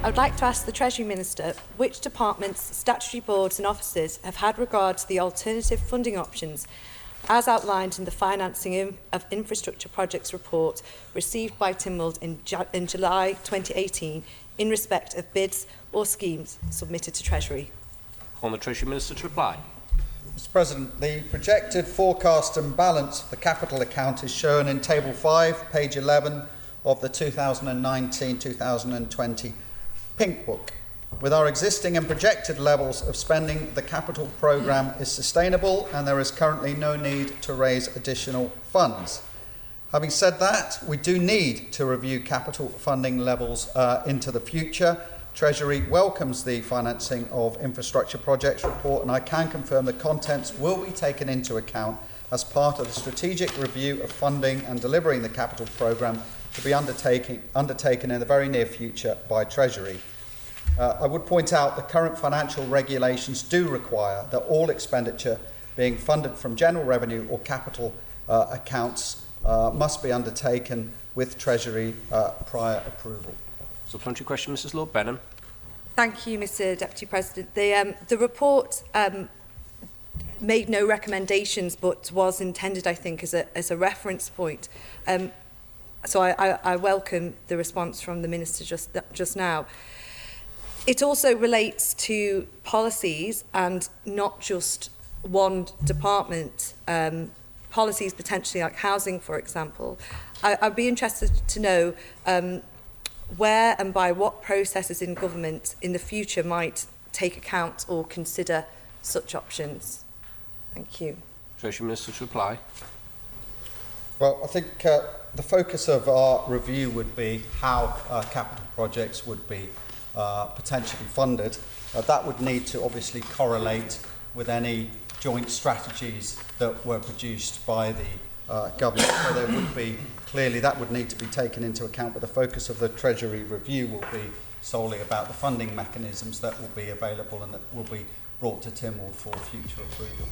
I would like to ask the Treasury Minister which departments, statutory boards and offices have had regard to the alternative funding options as outlined in the Financing of Infrastructure Projects report received by Tynwald in July 2018 in respect of bids or schemes submitted to Treasury. On the Treasury Minister to reply. Mr. President, the projected forecast and balance of the capital account is shown in Table 5, page 11 of the 2019-2020 Pink Book. With our existing and projected levels of spending, the capital programme is sustainable and there is currently no need to raise additional funds. Having said that, we do need to review capital funding levels into the future. Treasury welcomes the Financing of Infrastructure Projects report, and I can confirm the contents will be taken into account as part of the strategic review of funding and delivering the capital programme to be undertaken in the very near future by Treasury. I would point out the current financial regulations do require that all expenditure being funded from general revenue or capital accounts must be undertaken with Treasury prior approval. Supplementary question, Mrs. Lord-Brennan. Thank you, Mr. Deputy President. The report made no recommendations, but was intended, I think, as a reference point. So I welcome the response from the Minister just now. It also relates to policies and not just one department, policies potentially like housing, for example. I'd be interested to know where and by what processes in government in the future might take account or consider such options. Thank you. Treasury Minister to reply. Well, I think the focus of our review would be how capital projects would be potentially funded. That would need to obviously correlate with any joint strategies that were produced by the government. So there would be, clearly that would need to be taken into account, but the focus of the Treasury review will be solely about the funding mechanisms that will be available and that will be brought to Tynwald for future approval.